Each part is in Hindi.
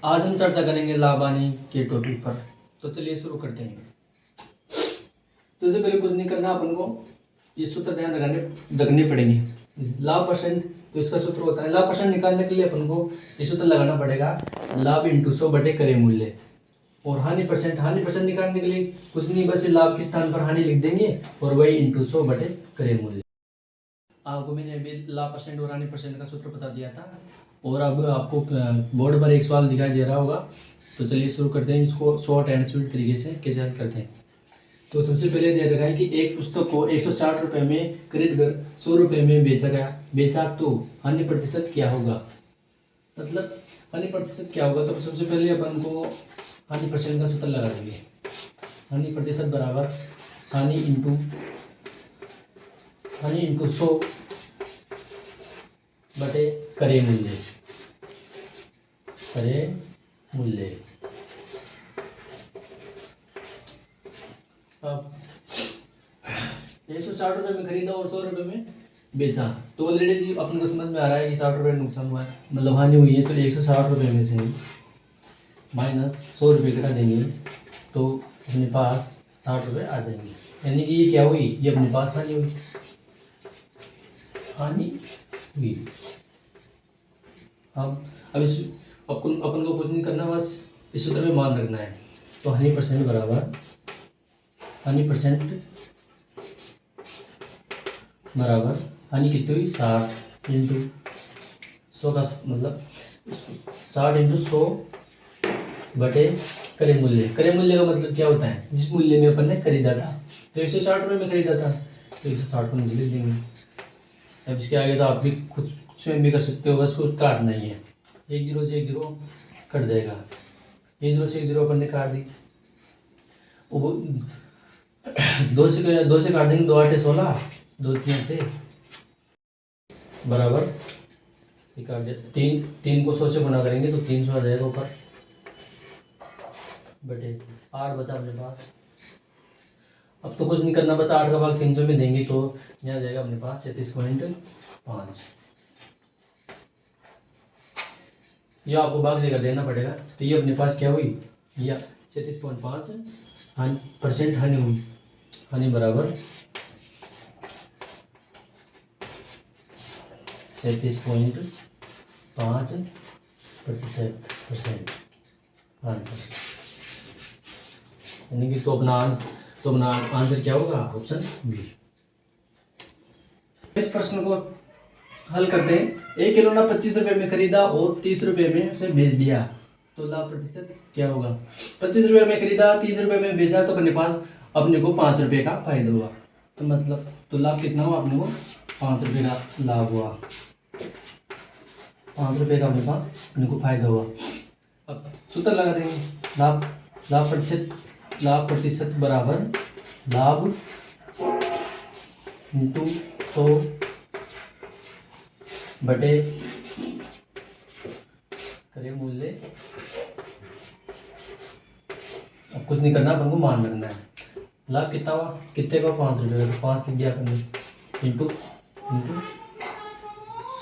आज हम चर्चा करेंगे लाभ हानि के टॉपिक पर। तो चलिए शुरू करते हैं। सबसे पहले कुछ नहीं करना, अपन को ये सूत्र ध्यान रखने पड़ेंगे। लाभ परसेंट, तो इसका सूत्र होता है, लाभ परसेंट निकालने के लिए अपन को ये सूत्र लगाना पड़ेगा, लाभ इंटू 100 बटे क्रय मूल्य। और हानि परसेंट निकालने के लिए कुछ नहीं, बस लाभ के स्थान पर हानि लिख देंगे और वही इंटू 100 बटे क्रय मूल्य। आपको मैंने अभी लाभ परसेंट और हानि परसेंट का सूत्र बता दिया था। और अब आपको बोर्ड पर एक सवाल दिखाई दे रहा होगा। तो चलिए शुरू करते हैं इसको शॉर्ट एंड स्वीट तरीके से कैसे हल करते हैं। तो सबसे पहले दे रखा है कि एक पुस्तक को 160 रुपये में खरीद कर 100 रुपये में बेचा तो हानि प्रतिशत क्या होगा, मतलब हानि प्रतिशत क्या होगा। तो सबसे पहले अपन को हानि परसेंट का सूत्र लगा देंगे। हानि प्रतिशत बराबर हानि इंटू 100 बटे क्रय मूल्य। अब 160 रुपये में खरीदा और 100 रुपये में बेचा, तो ऑलरेडी अपन को समझ में आ रहा है कि 60 रुपये नुकसान हुआ है, मतलब हानि हुई है। तो 160 रुपये में से माइनस 100 रुपये घटा देंगे तो अपने पास 60 रुपये आ जाएंगे। यानी कि ये क्या हुई, ये अपने पास हानि हुई। अब इस अपन को कुछ नहीं करना, बस इस सूत्र में मान रखना है। तो हानि परसेंट बराबर हानि कितनी हुई, 60 इंटू 100 का मतलब 60 इंटू 100 बटे क्रय मूल्य। क्रय मूल्य का मतलब क्या होता है, जिस मूल्य में अपन ने खरीदा था। तो 160 रुपये में खरीदा था तो 160 को नीचे लिख देंगे। अब इसके आगे तो आप भी खुद स्वयं भी कर सकते हो, बस कुछ काटना ही है। 1 0 से 1 0 कट जाएगा, 1 0 से 1 0 अपन ने काट दी। वो 2 से काट देंगे, 2 8 16, 2 3 से बराबर काट दिया। 3 को 100 से गुणा करेंगे तो 300 आ जाएगा ऊपर बटे 8 बचा अपने पास। अब तो कुछ नहीं करना, बस 8 का भाग 300 में देंगे तो यहाँ जाएगा अपने पास 37.5। यह आपको भाग देकर देना पड़ेगा। तो ये अपने पास क्या हुई, यह 37.5 परसेंट हानि हुई। हानि बराबर 37.5% आंसर। यानी कि तो अपना आंसर क्या होगा, ऑप्शन बी। इस प्रश्न को हल करते हैं। एक खिलौना 25 रुपये में खरीदा और 30 रुपये में उसे बेच दिया तो लाभ प्रतिशत क्या होगा। 25 रुपये में खरीदा, 30 रुपये में बेचा तो अपने को 5 रुपये का फायदा हुआ। तो मतलब तो लाभ कितना हुआ, अपने को 5 रुपये का लाभ हुआ। 5 रुपये का अपने को फायदा हुआ। अब सूत्र लगा देंगे, लाभ प्रतिशत बराबर लाभ इंटू 100 बटे क्रय मूल्य। अब कुछ नहीं करना, अपन को मान रखना है। लाभ कितना हुआ, कितने का, 5 रुपये का, तो 5 लिख दिया अपन ने इंटू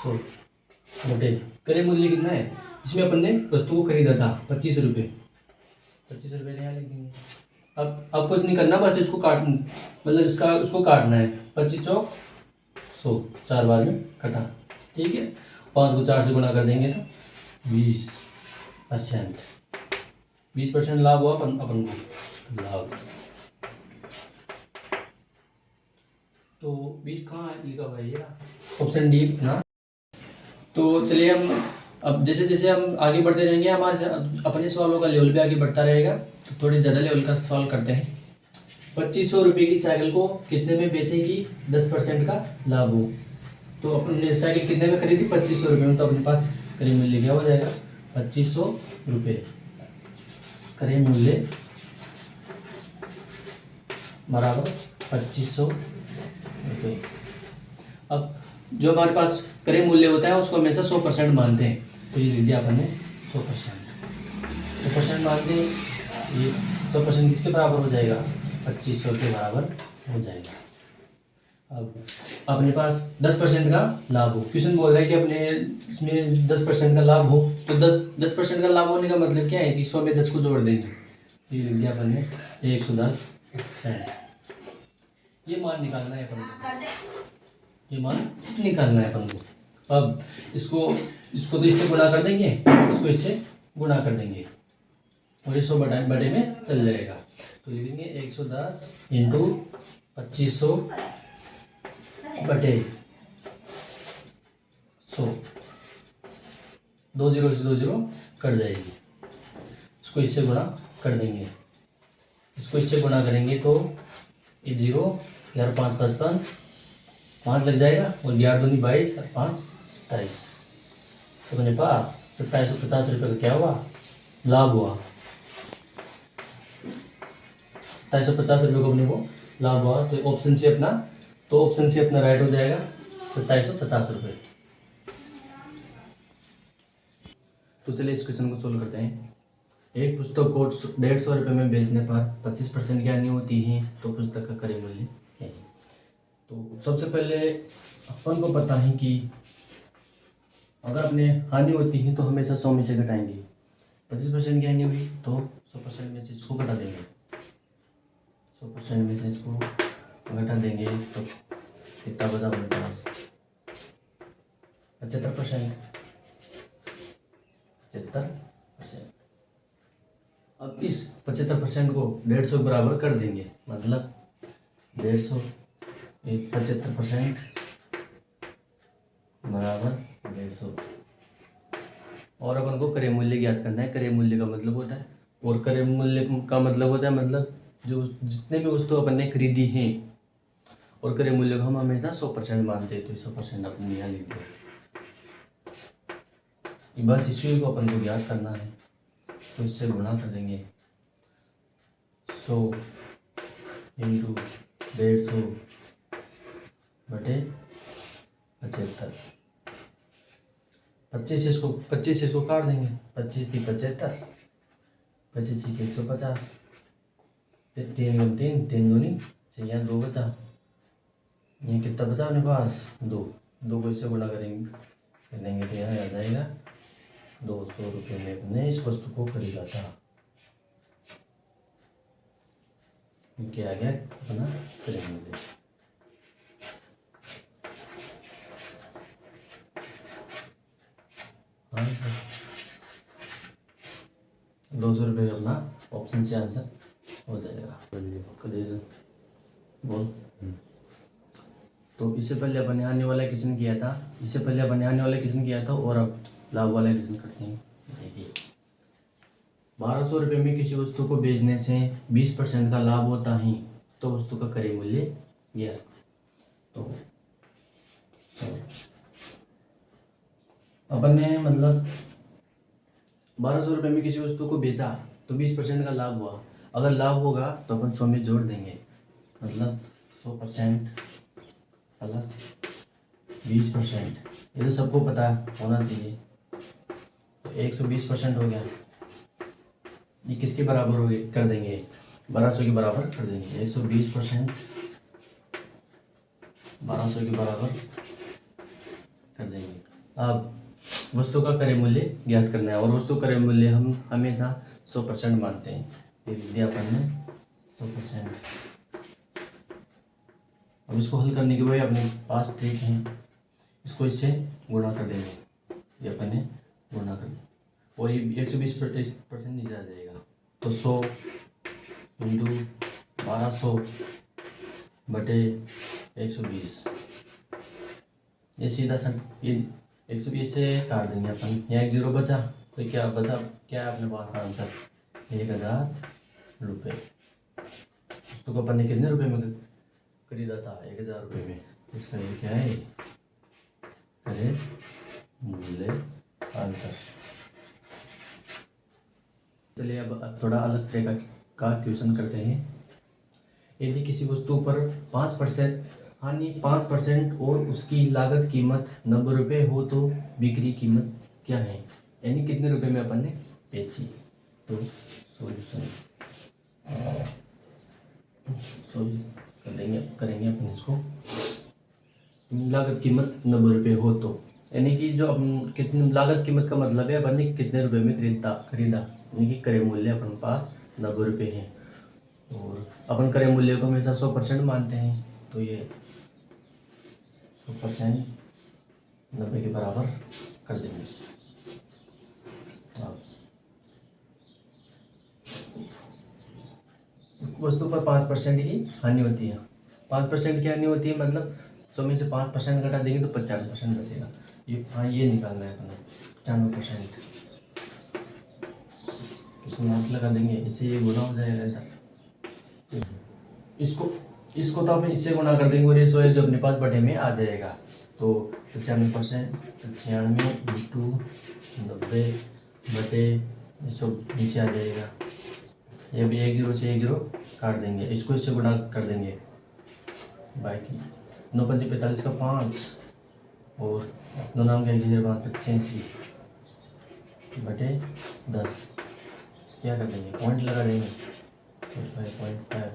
100 बटे क्रय मूल्य कितना है, इसमें अपन ने वस्तु को खरीदा था 25 रुपये। 25 रुपये यहाँ लिख देंगे। अब कुछ नहीं करना, बस इसको मतलब उसको काटना है। 25 चौक 100, 4 बार में कटा, ठीक है। 5 को 4 से गुणा कर देंगे तो 20% लाभ हुआ अपन को लाभ। तो 20 कहाँ लिखा हुआ है, ये ऑप्शन डी ना। तो चलिए हम अब जैसे जैसे हम आगे बढ़ते रहेंगे, हमारे अपने सवालों का लेवल भी आगे बढ़ता रहेगा। तो थोड़ी ज़्यादा लेवल का सवाल करते हैं। 2500 रुपये की साइकिल को कितने में बेचेंगी 10% का लाभ हो। तो अपने साइकिल कितने में खरीदी, 2500 रुपये में। तो अपने पास क्रय मूल्य क्या हो जाएगा, 2500 रुपये। क्रय मूल्य बराबर 2500 रुपये। अब जो हमारे पास क्रय मूल्य होता है उसको हमेशा 100% मानते हैं। तो ये लिख दिया अपन ने 100% मानते हैं। ये 100% किसके बराबर हो जाएगा, 2500 के बराबर हो जाएगा। अब अपने पास 10% का लाभ हो, क्वेश्चन बोल रहा है कि अपने इसमें 10% का लाभ हो, तो 10% का लाभ होने का मतलब क्या है कि 100 में 10 को जोड़ देंगे, ये लिख दिया अपन ने 110%। ये मान निकालना है अपन को, ये मान निकालना है अपन को। अब इसको तो इससे गुणा कर देंगे, इसको इससे गुणा कर देंगे और ये 100 बटे में चल जाएगा। तो लिखेंगे 110 इंटू 2500 बटे 100, 2 0 से 2 0 कट जाएगी। इसको इससे गुणा कर देंगे, इसको इससे गुणा करेंगे तो ये 0 यार 5 55 5 लग जाएगा और 11 दूनी 22 और 5 27। तो अपने पास 2750 रुपये का क्या हुआ, लाभ हुआ। 2750 रुपये को अपने को लाभ हुआ, तो ऑप्शन से अपना राइट हो जाएगा 2750 रुपये। तो चलिए इस क्वेश्चन को सोल्व करते हैं। एक पुस्तक को 150 रुपये में बेचने पर 25% की हानि होती है, तो पुस्तक का क्रय मूल्य है। तो सबसे पहले अपन को पता है कि अगर अपने हानि होती है तो हमेशा 100 में से घटाएंगे। 25% की हानि हुई तो 100% में से इसको घटा देंगे, 100% में से इसको घटा देंगे तो कितना बचा हमारे पास 75%। अब इस 75% को 150 बराबर कर देंगे, मतलब 150 75% बराबर 150। और अपन को क्रय मूल्य ज्ञात करना है। क्रय मूल्य का मतलब होता है, और क्रय मूल्य का मतलब होता है मतलब जो जितने भी वस्तु अपन ने खरीदी है, और क्रय मूल्य को हम हमेशा 100% मानते हैं, तो 100% अपन यहाँ लिख दो। बस इसी को अपन को ज्ञात करना है, तो इससे गुणा कर देंगे 100 इंटू 150 बटे 75। 25 से इसको काट देंगे, 25 थी 75, 25 थी 150, 3 गुण 3 3 दूनी 6, यहाँ 2 बचा, ये कितना बचा अपने पास 2 को इससे गुणा करेंगे कर देंगे तो यहाँ आ जाएगा 200 रुपये में अपने इस वस्तु को खरीदा था। क्या आ गया अपना क्रय मूल्य। हाँ सर, 200 रुपये का अपना ऑप्शन से आंसर हो जाएगा। बोल। तो इससे पहले अपन ने आने वाला क्वेश्चन किया था, और अब लाभ वाला क्वेश्चन करते हैं। देखिए 1200 रुपये में किसी वस्तु को बेचने से 20% का लाभ होता है, तो वस्तु का क्रय मूल्य यह। तो अपन ने मतलब 1200 रुपये में किसी वस्तु को बेचा तो 20% का लाभ हुआ। अगर लाभ होगा तो अपन 100 में जोड़ देंगे, मतलब 100% प्लस 20%, ये तो सबको पता होना चाहिए। तो 120% हो गया। ये किसके बराबर हो गए कर देंगे, 1200 के बराबर कर देंगे। 120% 1200 के बराबर कर देंगे। अब वस्तु का क्रय मूल्य ज्ञात करना है, और वस्तु क्रय मूल्य हम हमेशा 100% मानते हैं। ये दिया अपन ने 100%। अब इसको हल करने के बाद अपने पास ट्रिक है, इसको इससे गुणा कर देंगे, ये अपन ने गुणा कर दिया और ये 120% नीचे आ जाएगा। तो 100 इंटू 1200 बटे 120, ये सीधा ये 120 से काट देंगे अपन। यहाँ 1 0 बचा, तो क्या बचा, क्या है अपने पास आंसर 1000 रुपये। तो अपन ने कितने रुपए में खरीदा था, 1000 रुपये में। इसका ये क्या है, क्रय मूल्य आंसर। चलिए अब थोड़ा अलग तरह का क्वेश्चन करते हैं। यदि किसी वस्तु पर 5% हानि 5% और उसकी लागत कीमत 90 रुपये हो तो बिक्री कीमत क्या है, यानी कितने रुपए में अपन ने बेची। तो सॉल्यूशन करेंगे अपन इसको। लागत कीमत का मतलब है अपन ने कितने रुपए में खरीदा यानी कि क्रय मूल्य अपन पास 90 रुपये है और अपन क्रय मूल्य को हमेशा 100% मानते हैं, तो ये 100% 90 के बराबर कर देंगे। वस्तु पर 5% की हानि होती है। 5% की हानि होती है मतलब 100 में से 5% घटा देंगे तो 95% बचेगा। ये निकालना है अपने 95%। इसमें नोट लगा देंगे, इससे ये गुना हो जाएगा इधर। इसको तो अपन इससे गुना कर देंगे और ये 100 जो अपने पास बटे में आ जाएगा। तो 95% 96 इंटू 90 बटे 100 नीचे आ जाएगा। ये भी 1 0 से 1 0 काट देंगे, इसको इससे गुणा कर देंगे। बाकी 9 5 45 का 5 और 9 नाम का 85 बटे 10 क्या कर देंगे, पॉइंट लगा देंगे 5.5।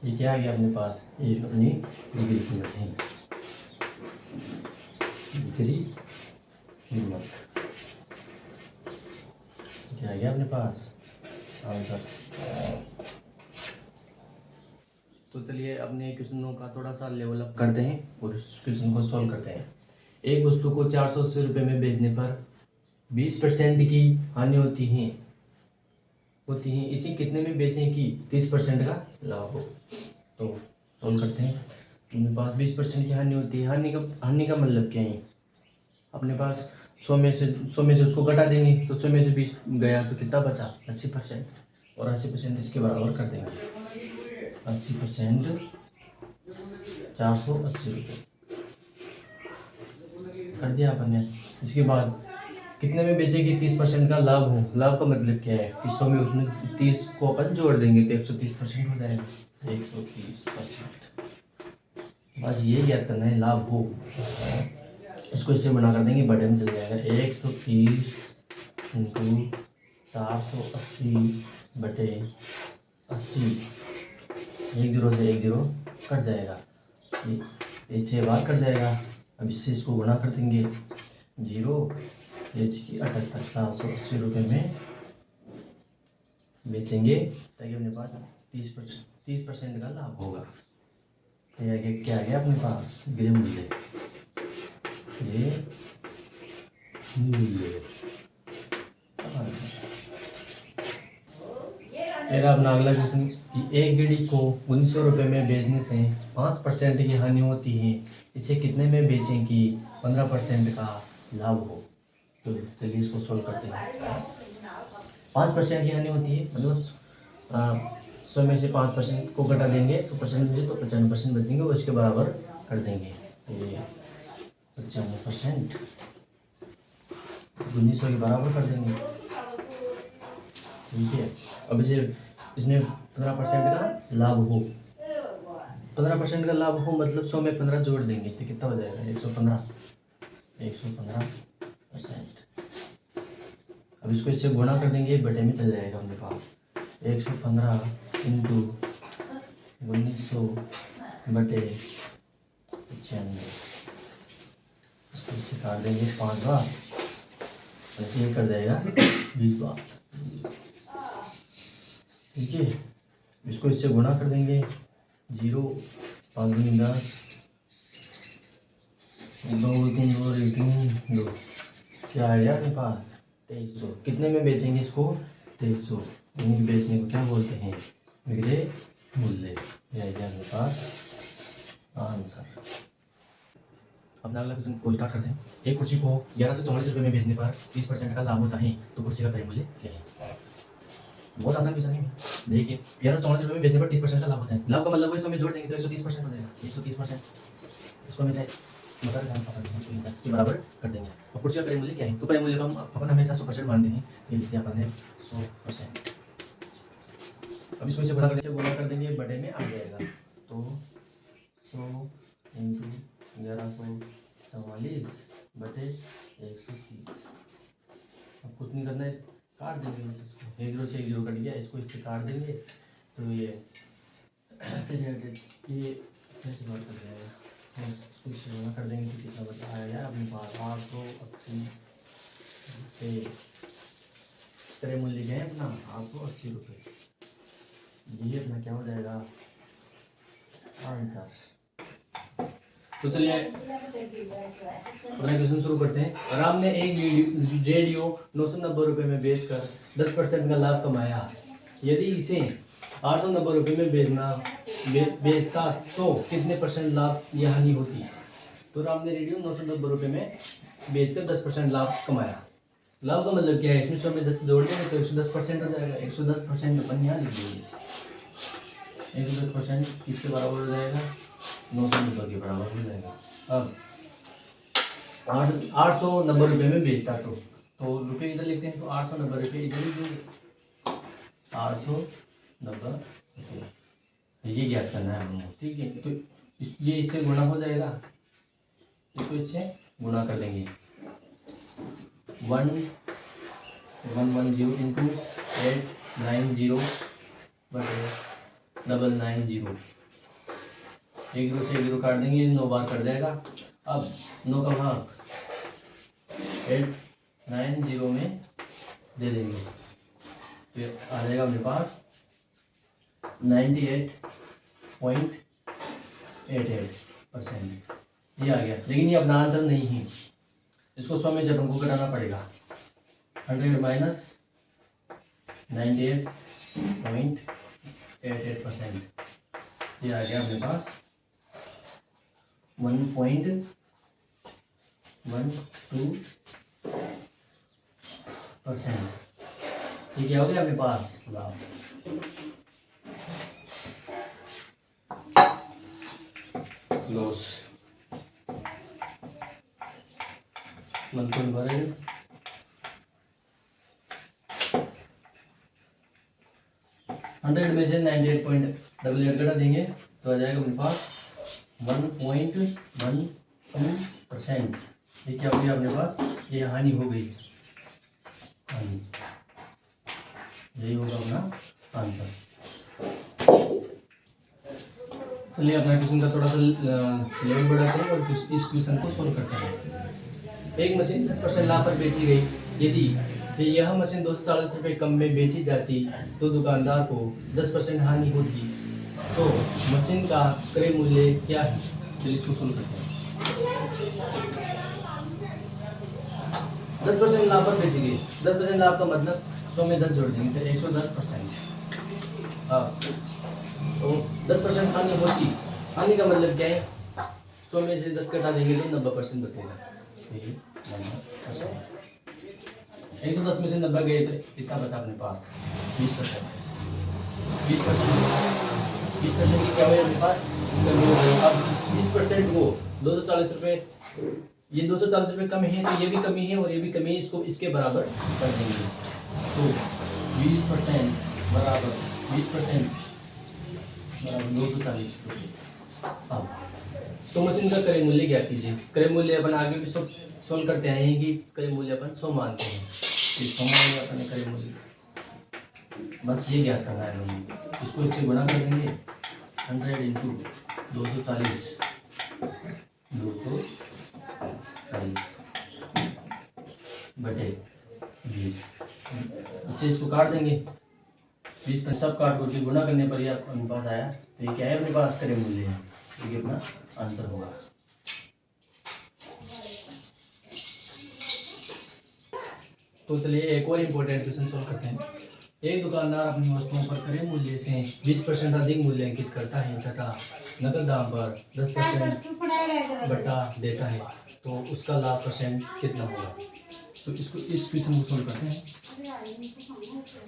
ये क्या आ गया अपने पास, ये अपनी डिग्री कीमत है, डिग्री कीमत क्या आ गया अपने पास आंसर। तो चलिए अपने क्वेश्चनों का थोड़ा सा लेवल अप करते हैं और इस क्वेश्चन को सॉल्व करते हैं। एक वस्तु को 480 रुपये में बेचने पर 20% की हानि होती है इसे कितने में बेचें कि 30% का लाभ हो। तो सॉल्व करते हैं। अपने पास 20% की हानि होती है। हानि का मतलब क्या है, अपने पास 100 में से उसको घटा देंगे तो 100 में से 20 गया तो कितना बचा 80% और 80% इसके बराबर कर देंगे। 80% 480 रुपये कर दिया अपन ने। इसके बाद कितने में बेचेगी 30% का लाभ हो। लाभ का मतलब क्या है कि 100 में उसमें 30 को अपन जोड़ देंगे तो 130% हो जाएगा। 130%। बस ये याद करना है लाभ हो, इसको इससे बना कर देंगे बड़े में चल जाएगा। 130 इंटू 480 बटे 80, 1 0 से 1 0 कट जाएगा, ये 6 बार कट जाएगा। अब इससे इसको गुणा कर देंगे 0 की 78 480 रुपये में बेचेंगे ताकि अपने पास 30% का लाभ होगा। ये क्या आ गया अपने पास क्रय मूल्य, ये मूल्य। मेरा अपना अगला क्वेश्चन कि एक गेड़ी को 1900 रुपये में बेचने से 5% की हानि होती है, इसे कितने में बेचें कि 15% का लाभ हो। तो चलिए इसको सोल्व करते हैं। 5% की हानि होती है मतलब 100 में से 5% को घटा देंगे 100% में से तो 95% बचेंगे और इसके बराबर कर देंगे। ये 95% 1900 के बराबर कर देंगे, ठीक है। अब इसे इसमें 15% का लाभ हो, 15% का लाभ हो मतलब 100 में 15 जोड़ देंगे तो कितना हो जाएगा 115%। अब इसको इससे गुणा कर देंगे बटे में चल जाएगा अपने पास 115 इंटू 1900 बटे 95। इसको इससे काट देंगे 5 बार, ये कर जाएगा 20 बार, ठीक है। इसको इससे गुणा कर देंगे 0 5 दूनी 10 2 3 2 3 2 क्या आ गया अपने पास 2300। कितने में बेचेंगे इसको 2300, यानी बेचने को क्या बोलते हैं क्रय मूल्य। यह आ गया अपने पास आंसर। अपना अगला क्वेश्चन को स्टार्ट करते हैं। एक कुर्सी को 1144 रुपये में बेचने पर 30% का लाभ होता है तो कुर्सी का क्रय मूल्य क्या है। बहुत आसान क्वेश्चन है। देखिए 1144 रुपये में बेचने पर 30% का लाभ होता है। लाभ का मतलब वो इसमें जोड़ देंगे तो 130% हो जाएगा। 130% इसको हमें इसके बराबर कर देंगे। और कुर्सी का क्रय मूल्य क्या है, तो क्रय मूल्य को हम अपन हमेशा 100% मानते हैं, ये लिखते हैं अपन ने 100%। अब इसको इसे गुणा कर देंगे बटे में आ जाएगा तो 100 इंटू 1144 बटे 130। अब कुछ नहीं करना है, काट देंगे बस इसको, 1 0 से 1 0 कट गया, इसको इससे काट देंगे तो ये कैसे बात कर जाएगा इसको इससे गुणा कर देंगे तो कितना बचा आएगा अपने पास 880 रुपये। क्रय मूल्य क्या है अपना 880 रुपये। ये अपना क्या हो जाएगा आंसर। तो चलिए अपना क्वेश्चन शुरू करते हैं। राम ने एक रेडियो 990 रुपये में बेचकर 10% का लाभ कमाया। यदि इसे 890 रुपये में बेचता तो कितने परसेंट लाभ या हानि होती। तो राम ने रेडियो 990 रुपये में बेचकर 10% लाभ कमाया। लाभ का मतलब क्या है, इसमें 100 में 10 जोड़ देंगे तो 110% हो जाएगा। 110% अपन यहाँ लिख देंगे। 110% किसके बराबर हो जाएगा 990 के बराबर हो जाएगा। अब 890 रुपये में बेचता तो रुपये इधर लिखते हैं तो 890 रुपये इधर लिख देंगे। 890 रुपये ये ज्ञात करना है हमको, ठीक है। तो ये इससे गुणा हो जाएगा, इसको इससे गुणा कर देंगे। 1110 इंटू 890 बटे 990। एक जीरो से एक जीरो काट देंगे, 9 बार कर देगा। अब 9 का भाग 890 में दे देंगे तो आ जाएगा अपने पास 98.88%। ये आ गया, लेकिन ये अपना आंसर नहीं है। इसको 100 में से अपन को घटाना पड़ेगा। 100 माइनस 98.88%। ये आ गया अपने पास 1.12%। ये क्या हो गया अपने पास लाभ। लॉस 1.12 100 में से 98.88 घटा देंगे तो आ जाएगा अपने पास 1.12%। ये क्या हो गया अपने पास, ये हानि हो गई, हानि। यही होगा अपना आंसर। चलिए अपना क्वेश्चन का थोड़ा सा लेवल बढ़ाते हैं और इस क्वेश्चन को सोल्व करते हैं। एक मशीन 10% लाभ पर बेची गई। यदि यह मशीन 240 रुपये कम में बेची जाती तो दुकानदार को 10% हानि होती। तो मशीन का क्रय मूल्य क्या है। चलिए इसको सोल्व करते हैं। 10% लाभ पर बेची गई। 10% लाभ का मतलब 100 में 10 जोड़ देंगे तो 110%। तो 10% हानि होती। हानि का मतलब क्या है, 100 में से 10 घटा देंगे तो 90% बचेगा। 110 में से 90 गए तो कितना बचा अपने पास 20%। 20% की क्या हुई अपने पास कमी हो गई। अब 20% वो 240 रुपये, ये 240 रुपये कम है तो ये भी कमी है और ये भी कमी है, इसको इसके बराबर कर देंगे। तो 20% बराबर 240 रुपये। अब तो मशीन का क्रय मूल्य क्या कीजिए। क्रय मूल्य अपन आगे भी सोल्व करते आए हैं कि क्रय मूल्य अपन 100 मानते हैं। 100 मान अपन क्रय मूल्य, बस ये ज्ञात करना है हमें। इसको इससे गुणा कर देंगे। 100 इंटू 240 बटे 20। इससे इसको काट देंगे। 20 का सब काट करके गुणा करने पर ये अपने पास आया। तो ये क्या है अपने पास क्रय मूल्य है, ये अपना आंसर होगा। तो चलिए एक और इम्पोर्टेंट क्वेश्चन सोल्व करते हैं। एक दुकानदार अपनी वस्तुओं पर क्रय मूल्य से 20% अधिक मूल्य अंकित करता है तथा नकद दाम पर 10% बटा देता है तो उसका लाभ परसेंट कितना होगा। तो इसको इस क्वेश्चन को सोल्व करते हैं।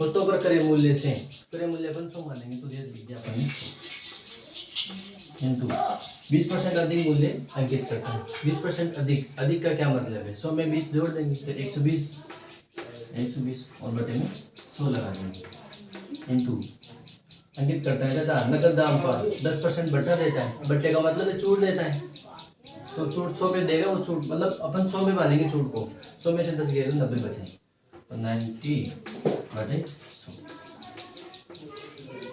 वस्तुओं पर क्रय मूल्य से क्रय मूल्य अपन 100 मानेंगे तो ये विज्ञापन इंटू 20% अधिक मूल्य अंकित करता है। 20% अधिक, अधिक का क्या मतलब है, 100 में 20 जोड़ देंगे तो 120 और बटे में 100 लगा देंगे इंटू अंकित करता है तथा नकद दाम पर 10% बटा देता है। बट्टे का मतलब है छूट देता है, तो छूट 100 पे देगा वो छूट, मतलब अपन 100 में मानेंगे छूट को। 100 में से 10 गए तो 90 बचे तो 90 बटे 100।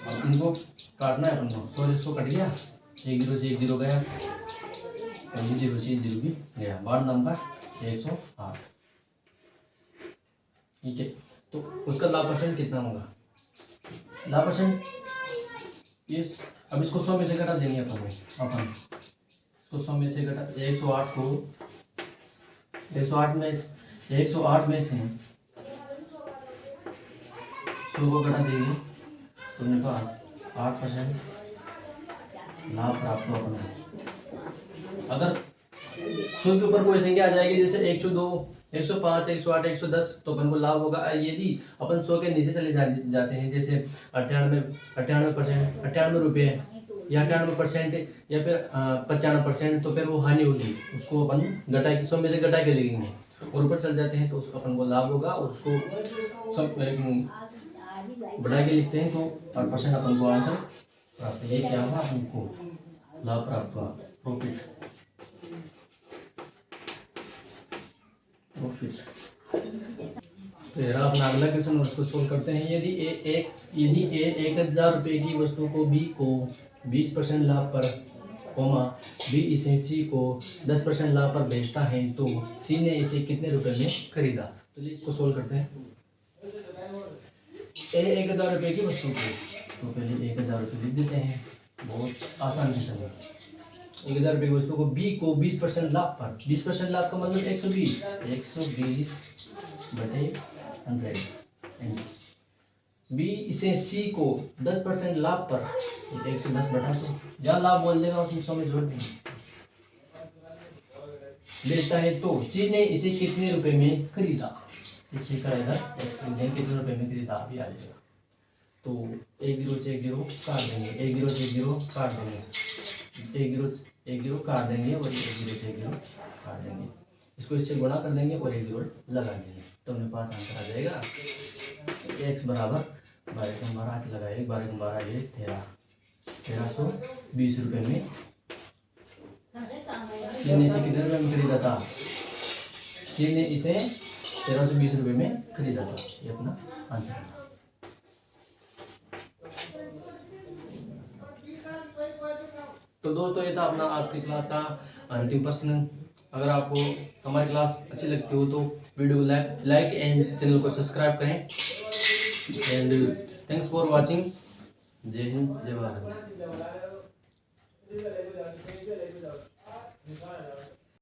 अब इनको काटना है अपन को। 100 कट गया, 1 जीरो से 1 जीरो गया और ये 0 से 0 भी गया। Ward number 108। ठीक है, तो उसका लाभ परसेंट कितना होगा? लाभ परसेंट ये, अब इसको 100 में से घटा देंगे अपन इसको 100 में से घटा 108 को 108 में से 100 को घटा देंगे तो अपने पास 8% लाभ प्राप्त हो अपन को। अगर 100 के ऊपर कोई संख्या आ जाएगी जैसे 102, 105, 108, 110 तो अपन को लाभ होगा। यदि अपन 100 के नीचे चले जाते हैं जैसे 98 रुपये या 98% या फिर 95%, तो फिर वो हानि होगी। उसको अपन घटा के 100 में से घटा के लिखेंगे और ऊपर चल जाते हैं तो उसको अपन को लाभ होगा और उसको सब बढ़ा के लिखते हैं तो 8% अपन को आंसर प्राप्त। ये क्या हुआ? अपन को लाभ प्राप्त हुआ, प्रॉफिट। तो यार अपना अगला क्वेश्चन उसको सोल्व करते हैं। यदि ए 1000 रुपये की वस्तु को बी को 20% लाभ पर बी इसे सी को 10% लाभ पर बेचता है तो सी ने इसे कितने रुपए में खरीदा? तो इसको सोल्व करते हैं। ए 1000 रुपये की वस्तु को, तो पहले 1000 रुपये लिख देते हैं, बहुत आसान क्वेश्चन है। 1000 रुपये की वस्तु को बी को 20% लाभ पर, 20% लाभ का मतलब 120 बटे 100। बी इसे सी को 10% लाभ पर 110 बटा 100, जहाँ लाभ बोल देगा उसमें 100 में जोड़ देंगे, बेचता है तो सी ने इसे कितने रुपए में खरीदा? इसी का इधर कितने रुपए में खरीदा अभी आ जाएगा। तो 1 0 से 1 0 काट देंगे, 1 0 से 1 0 काट देंगे, 1 0 काट देंगे और 1 0 से 1 0 काट देंगे। इसको इससे गुणा कर देंगे और 1 0 लगा देंगे तो अपने पास आंसर आ जाएगा x बराबर 12 से लगाए 12 ये 1320 रुपये में सी ने इसे कितने रुपये में खरीदा था? सी ने इसे 1320 रुपये में खरीदा था। ये अपना आंसर है। तो दोस्तों ये था अपना आज की क्लास का अंतिम प्रश्न। अगर आपको हमारी क्लास अच्छी लगती हो तो वीडियो को लाइक एंड चैनल को सब्सक्राइब करें। And thanks for watching. जय हिंद, जय भारत।